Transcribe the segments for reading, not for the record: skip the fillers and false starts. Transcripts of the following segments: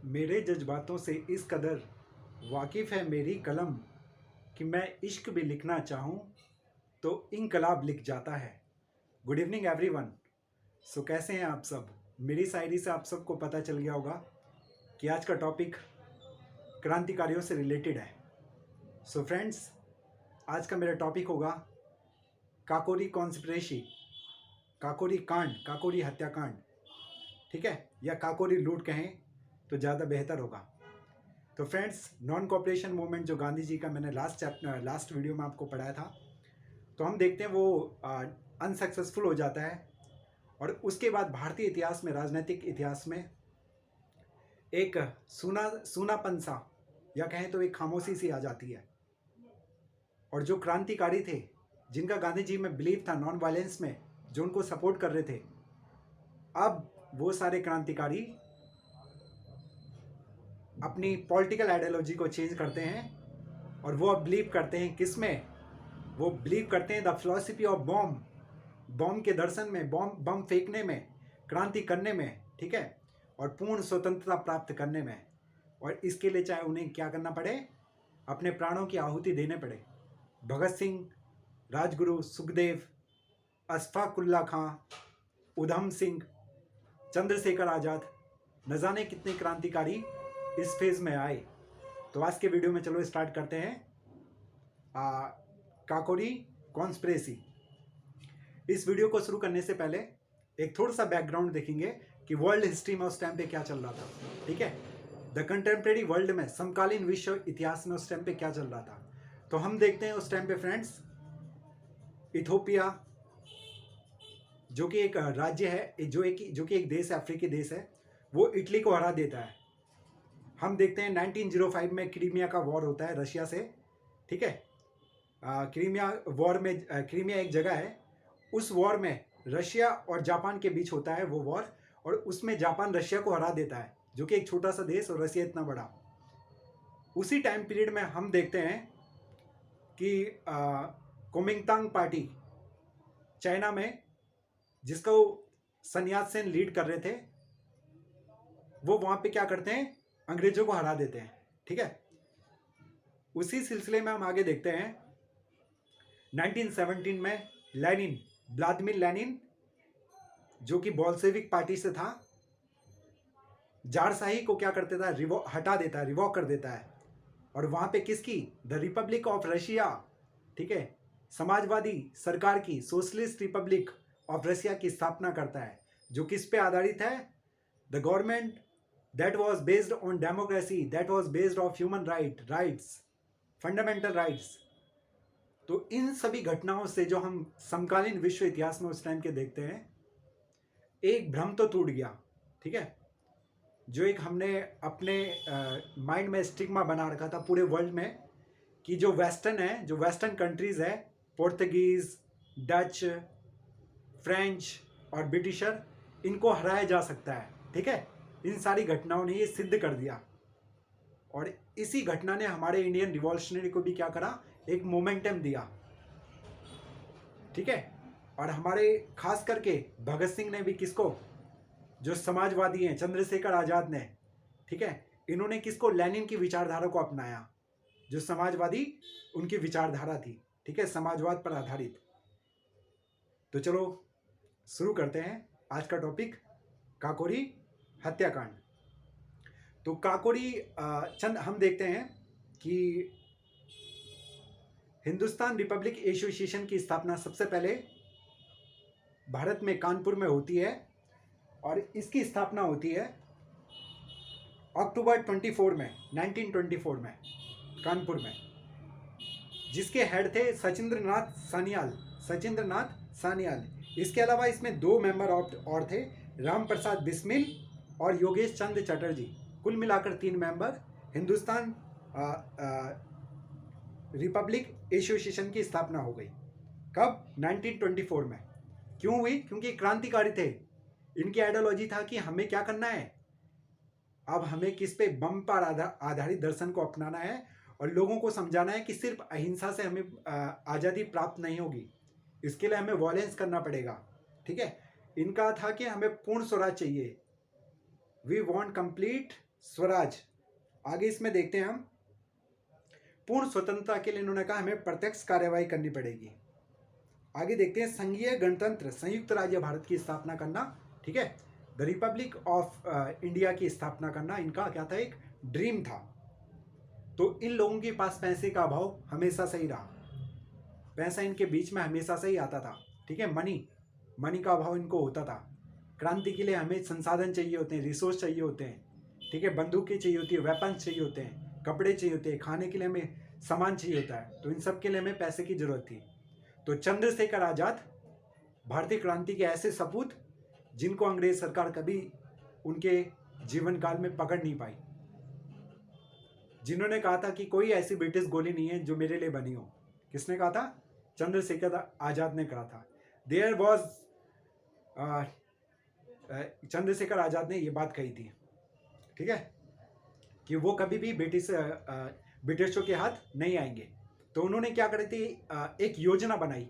मेरे जज्बातों से इस कदर वाकिफ़ है मेरी कलम कि मैं इश्क भी लिखना चाहूँ तो इनकलाब लिख जाता है। Good evening everyone. सो कैसे हैं आप सब? मेरी शायरी से आप सबको पता चल गया होगा कि आज का टॉपिक क्रांतिकारियों से रिलेटेड है। सो फ्रेंड्स, आज का मेरा टॉपिक होगा काकोरी कॉन्स्पिरेसी, काकोरी कांड, काकोरी हत्याकांड, ठीक है, या काकोरी लूट कहें तो ज़्यादा बेहतर होगा। तो फ्रेंड्स, नॉन कॉपरेशन मूवमेंट जो गांधी जी का मैंने लास्ट वीडियो में आपको पढ़ाया था, तो हम देखते हैं वो अनसक्सेसफुल हो जाता है और उसके बाद भारतीय इतिहास में, राजनीतिक इतिहास में एक सूनापन सा, या कहें तो एक खामोशी सी आ जाती है। और जो क्रांतिकारी थे, जिनका गांधी जी में बिलीव था, नॉन वायलेंस में, जो उनको सपोर्ट कर रहे थे, अब वो सारे क्रांतिकारी अपनी पॉलिटिकल आइडियोलॉजी को चेंज करते हैं और वो अब बिलीव करते हैं किस में? वो बिलीव करते हैं द फिलॉसफी ऑफ बॉम्ब के दर्शन में, बम फेंकने में, क्रांति करने में, ठीक है, और पूर्ण स्वतंत्रता प्राप्त करने में। और इसके लिए चाहे उन्हें क्या करना पड़े, अपने प्राणों की आहुति देने पड़े। भगत सिंह, राजगुरु, सुखदेव, अशफाकुल्ला खां, उधम सिंह, चंद्रशेखर आज़ाद, न जाने कितने क्रांतिकारी इस फेज में आए। तो आज के वीडियो में चलो स्टार्ट करते हैं काकोरी कॉन्स्पिरेसी। इस वीडियो को शुरू करने से पहले एक थोड़ा सा बैकग्राउंड देखेंगे कि वर्ल्ड हिस्ट्री में उस टाइम पे क्या चल रहा था, ठीक है, द कंटेम्प्रेरी वर्ल्ड में, समकालीन विश्व इतिहास में उस टाइम पे क्या चल रहा था। तो हम देखते हैं उस टाइम पे फ्रेंड्स, इथोपिया जो कि एक राज्य है, जो कि एक देश है, अफ्रीकी देश है, वो इटली को हरा देता है। हम देखते हैं 1905 में क्रीमिया का वॉर होता है रशिया से, ठीक है। क्रीमिया वॉर में, क्रीमिया एक जगह है, उस वॉर में रशिया और जापान के बीच होता है वो वॉर, और उसमें जापान रशिया को हरा देता है, जो कि एक छोटा सा देश और रशिया इतना बड़ा। उसी टाइम पीरियड में हम देखते हैं कि कुमिंगतांग पार्टी चाइना में, जिसको सन यात सेन लीड कर रहे थे, वो वहाँ पे क्या करते हैं, अंग्रेजों को हरा देते हैं, ठीक है। उसी सिलसिले में हम आगे देखते हैं 1917 में लेनिन, व्लादिमीर लेनिन, जो कि बोल्शेविक पार्टी से था, जारशाही को क्या करते था, हटा देता है, रिवॉक कर देता है, और वहाँ पे किसकी, द रिपब्लिक ऑफ रशिया, ठीक है, समाजवादी सरकार की, सोशलिस्ट रिपब्लिक ऑफ रशिया की स्थापना करता है, जो किस पे आधारित है, the government that was based on democracy, that was based of human rights, fundamental rights. तो इन सभी घटनाओं से जो हम समकालीन विश्व इतिहास में उस टाइम के देखते हैं, एक भ्रम तो टूट गया, ठीक है। जो एक हमने अपने माइंड में स्टिग्मा बना रखा था पूरे वर्ल्ड में कि जो वेस्टर्न है, जो वेस्टर्न कंट्रीज है, पोर्तुगीज, डच, फ्रेंच और ब्रिटिशर, इनको हराया जा सकता है, ठीक है। इन सारी घटनाओं ने ये सिद्ध कर दिया, और इसी घटना ने हमारे इंडियन रिवॉल्यूशनरी को भी क्या करा, एक मोमेंटम दिया, ठीक है। और हमारे खास करके भगत सिंह ने भी किसको, जो समाजवादी हैं, चंद्रशेखर आज़ाद ने, ठीक है, इन्होंने किसको, लेनिन की विचारधारा को अपनाया, जो समाजवादी उनकी विचारधारा थी, ठीक है, समाजवाद पर आधारित। तो चलो शुरू करते हैं आज का टॉपिक, काकोरी हत्याकांड। तो काकोरी चंद हम देखते हैं कि हिंदुस्तान रिपब्लिक एसोसिएशन की स्थापना सबसे पहले भारत में कानपुर में होती है, और इसकी स्थापना होती है अक्टूबर 24 में 1924 में कानपुर में, जिसके हेड थे सचिंद्रनाथ सान्याल। इसके अलावा इसमें 2 मेंबर और थे, राम प्रसाद बिस्मिल और योगेश चंद्र चटर्जी। कुल मिलाकर 3 मेंबर हिंदुस्तान रिपब्लिक एसोसिएशन की स्थापना हो गई। कब? 1924 में। क्यों हुई? क्योंकि क्रांतिकारी थे, इनकी आइडियोलॉजी था कि हमें क्या करना है, अब हमें किस पे, बम पर आधारित दर्शन को अपनाना है, और लोगों को समझाना है कि सिर्फ अहिंसा से हमें आज़ादी प्राप्त नहीं होगी, इसके लिए हमें वॉयलेंस करना पड़ेगा, ठीक है। इनका था कि हमें पूर्ण स्वराज चाहिए, वी वॉन्ट कंप्लीट स्वराज। आगे इसमें देखते हैं हम, पूर्ण स्वतंत्रता के लिए इन्होंने कहा हमें प्रत्यक्ष कार्यवाही करनी पड़ेगी। आगे देखते हैं, संघीय गणतंत्र संयुक्त राज्य भारत की स्थापना करना, ठीक है, द रिपब्लिक ऑफ इंडिया की स्थापना करना इनका क्या था, एक ड्रीम था। तो इन लोगों के पास पैसे का अभाव हमेशा से ही रहा, पैसा इनके बीच में हमेशा से ही आता था, ठीक है, मनी का अभाव इनको होता था। क्रांति के लिए हमें संसाधन चाहिए होते हैं, रिसोर्स चाहिए होते हैं, ठीक है, बंदूकें चाहिए होती है, वेपन्स चाहिए होते हैं, कपड़े चाहिए होते हैं, खाने के लिए हमें सामान चाहिए होता है, तो इन सब के लिए हमें पैसे की जरूरत थी। तो चंद्रशेखर आजाद भारतीय क्रांति के ऐसे सपूत जिनको अंग्रेज सरकार कभी उनके जीवन काल में पकड़ नहीं पाई, जिन्होंने कहा था कि कोई ऐसी ब्रिटिश गोली नहीं है जो मेरे लिए बनी हो। किसने कहा था? चंद्रशेखर आजाद ने कहा था। देयर वॉज चंद्रशेखर आजाद ने ये बात कही थी, ठीक है, कि वो कभी भी ब्रिटिशों के हाथ नहीं आएंगे। तो उन्होंने क्या करी थी, एक योजना बनाई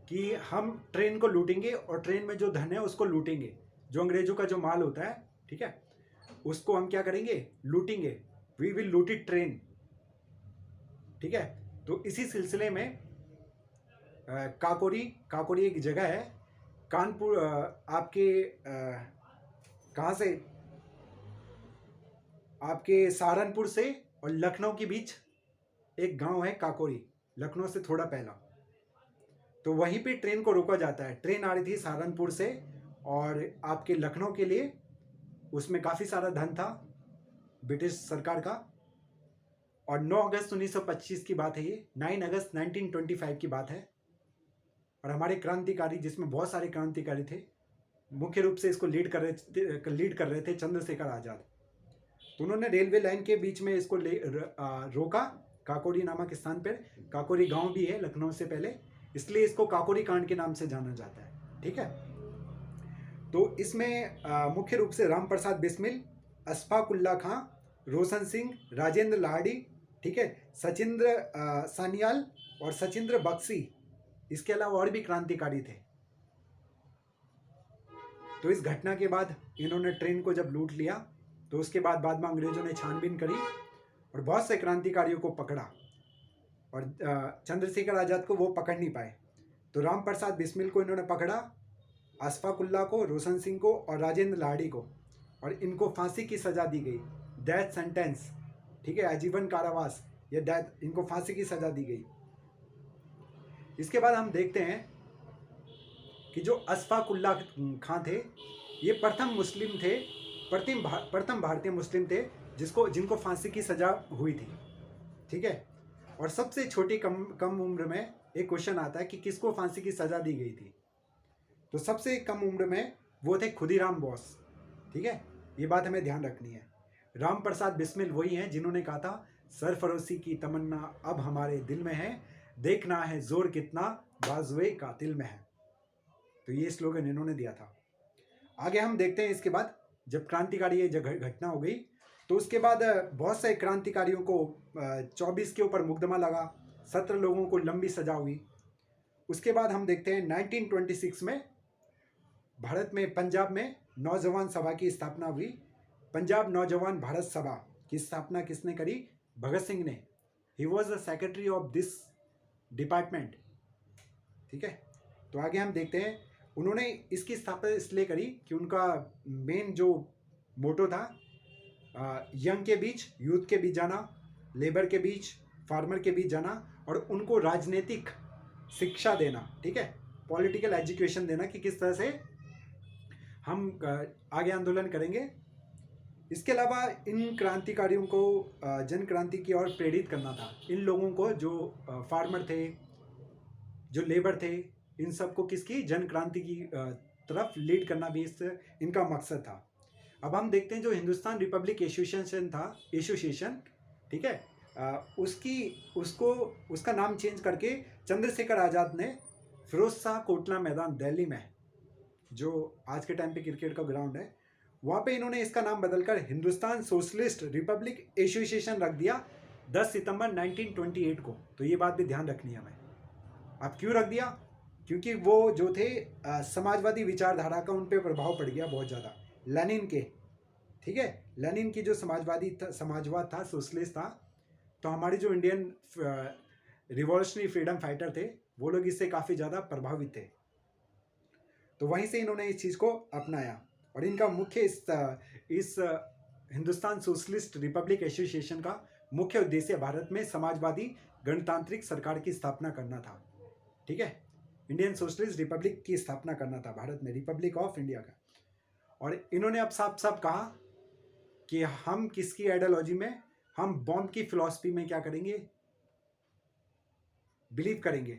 कि हम ट्रेन को लूटेंगे और ट्रेन में जो धन है उसको लूटेंगे, जो अंग्रेजों का जो माल होता है, ठीक है, उसको हम क्या करेंगे, लूटेंगे, वी विल लूट इट ट्रेन, ठीक है। तो इसी सिलसिले में काकोरी एक जगह है, कानपुर, आपके कहाँ से, आपके सहारनपुर से और लखनऊ के बीच एक गांव है काकोरी, लखनऊ से थोड़ा पहला। तो वहीं पे ट्रेन को रोका जाता है। ट्रेन आ रही थी सहारनपुर से और आपके लखनऊ के लिए, उसमें काफ़ी सारा धन था ब्रिटिश सरकार का। और 9 अगस्त 1925 की बात है ये, 9 अगस्त 1925 की बात है। और हमारे क्रांतिकारी, जिसमें बहुत सारे क्रांतिकारी थे, मुख्य रूप से इसको लीड कर रहे थे चंद्रशेखर आज़ाद। तो उन्होंने रेलवे लाइन के बीच में इसको रोका, काकोरी नामक स्थान पर। काकोरी गांव भी है लखनऊ से पहले, इसलिए इसको काकोरी कांड के नाम से जाना जाता है, ठीक है। तो इसमें मुख्य रूप से राम प्रसाद बिस्मिल, अशफाक उल्ला खां, रोशन सिंह, राजेंद्र लाहड़ी, ठीक है, सचिंद्र सान्याल और सचिंद्र बख्शी, इसके अलावा और भी क्रांतिकारी थे। तो इस घटना के बाद इन्होंने ट्रेन को जब लूट लिया, तो उसके बाद में अंग्रेजों ने छानबीन करी और बहुत से क्रांतिकारियों को पकड़ा, और चंद्रशेखर आज़ाद को वो पकड़ नहीं पाए। तो राम प्रसाद बिस्मिल को इन्होंने पकड़ा, अशफाक उल्ला को, रोशन सिंह को और राजेंद्र लाहड़ी को, और इनको फांसी की सज़ा दी गई, डेथ सेंटेंस, ठीक है, आजीवन कारावास या डेथ, इनको फांसी की सज़ा दी गई। इसके बाद हम देखते हैं कि जो अशफाक उल्ला खां थे, ये प्रथम मुस्लिम थे, प्रथम भारतीय मुस्लिम थे जिनको फांसी की सज़ा हुई थी, ठीक है। और सबसे छोटी कम उम्र में एक क्वेश्चन आता है कि किसको फांसी की सज़ा दी गई थी। तो सबसे कम उम्र में वो थे खुदीराम बोस, ठीक है, ये बात हमें ध्यान रखनी है। राम प्रसाद बिस्मिल वही हैं जिन्होंने कहा था, सरफरोशी की तमन्ना अब हमारे दिल में है, देखना है जोर कितना बाजुए कातिल में है। तो ये स्लोगन इन्होंने दिया था। आगे हम देखते हैं, इसके बाद जब क्रांतिकारी ये घटना हो गई, तो उसके बाद बहुत से क्रांतिकारियों को 24 के ऊपर मुकदमा लगा, 17 लोगों को लंबी सजा हुई। उसके बाद हम देखते हैं 1926 में भारत में, पंजाब में नौजवान सभा की स्थापना हुई। पंजाब नौजवान भारत सभा की स्थापना किसने करी? भगत सिंह ने। He was the secretary of this department, ठीक है। तो आगे हम देखते हैं, उन्होंने इसकी स्थापना इसलिए करी कि उनका मेन जो मोटो था, यंग के बीच, यूथ के बीच जाना, लेबर के बीच, फार्मर के बीच जाना, और उनको राजनीतिक शिक्षा देना, ठीक है, पॉलिटिकल एजुकेशन देना कि किस तरह से हम आगे आंदोलन करेंगे। इसके अलावा इन क्रांतिकारियों को जन क्रांति की ओर प्रेरित करना था। इन लोगों को, जो फार्मर थे, जो लेबर थे, इन सबको किसकी, जन क्रांति की तरफ लीड करना भी इनका मकसद था। अब हम देखते हैं जो हिंदुस्तान रिपब्लिक एसोसिएशन था, ठीक है, उसका नाम चेंज करके चंद्रशेखर आज़ाद ने फिरोज शाह कोटला मैदान दिल्ली में, जो आज के टाइम पे क्रिकेट का ग्राउंड है, वहाँ पे इन्होंने इसका नाम बदलकर हिंदुस्तान सोशलिस्ट रिपब्लिक एसोसिएशन रख दिया 10 सितंबर 1928 को। तो ये बात भी ध्यान रखनी है हमें। अब क्यों रख दिया? क्योंकि वो जो थे समाजवादी विचारधारा का उन पर प्रभाव पड़ गया बहुत ज़्यादा, लेनिन के, ठीक है। लेनिन की जो समाजवाद था, सोशलिस्ट था, तो हमारे जो इंडियन रिवॉल्यूशनरी फ्रीडम फाइटर थे वो लोग इससे काफ़ी ज़्यादा प्रभावित थे। तो वहीं से इन्होंने इस चीज़ को अपनाया और इनका मुख्य इस हिंदुस्तान सोशलिस्ट रिपब्लिक एसोसिएशन का मुख्य उद्देश्य भारत में समाजवादी गणतांत्रिक सरकार की स्थापना करना था। ठीक है, इंडियन सोशलिस्ट रिपब्लिक की स्थापना करना था भारत में, रिपब्लिक ऑफ इंडिया का। और इन्होंने अब साफ साफ कहा कि हम किसकी आइडियोलॉजी में, हम बॉम्ब की फिलॉसफी में क्या करेंगे, बिलीव करेंगे।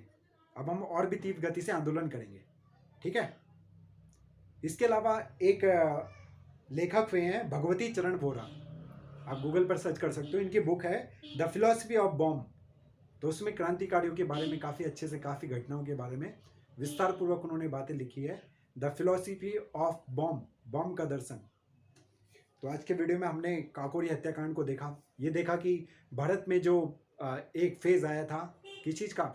अब हम और भी तीव्र गति से आंदोलन करेंगे। ठीक है। इसके अलावा एक लेखक हुए हैं भगवती चरण वोरा, आप गूगल पर सर्च कर सकते हो, इनकी बुक है द फिलॉसफी ऑफ बॉम्ब। तो उसमें क्रांतिकारियों के बारे में काफ़ी अच्छे से, काफ़ी घटनाओं के बारे में विस्तार पूर्वक उन्होंने बातें लिखी है। The philosophy of bomb, bomb का दर्शन। तो आज के वीडियो में हमने काकोरी हत्याकांड को देखा। ये देखा कि भारत में जो एक फेज़ आया था किस चीज़ का,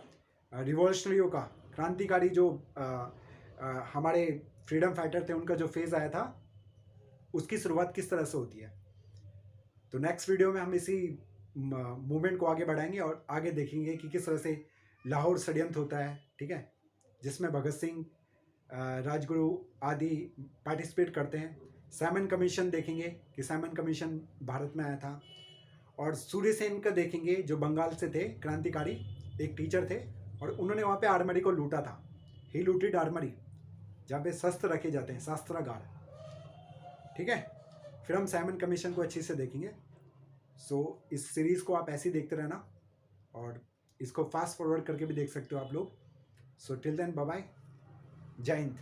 रिवॉल्यूशनरियों का, क्रांतिकारी जो हमारे फ्रीडम फाइटर थे उनका जो फेज़ आया था, उसकी शुरुआत किस तरह से होती है। तो नेक्स्ट वीडियो में हम इसी मूवमेंट को आगे बढ़ाएंगे और आगे देखेंगे कि किस तरह से लाहौर षड्यंत्र होता है। ठीक है, जिसमें भगत सिंह, राजगुरु आदि पार्टिसिपेट करते हैं। साइमन कमीशन देखेंगे कि साइमन कमीशन भारत में आया था। और सूर्य सेन का देखेंगे जो बंगाल से थे, क्रांतिकारी, एक टीचर थे और उन्होंने वहाँ पे आर्मरी को लूटा था। ही लूटेड आर्मरी, जहाँ पे शस्त्र रखे जाते हैं, शस्त्रागार। ठीक है, फिर हम साइमन कमीशन को अच्छे से देखेंगे। सो इस सीरीज़ को आप ऐसे ही देखते रहना और इसको फास्ट फॉरवर्ड करके भी देख सकते हो आप लोग। So till then, bye bye, जय हिंद।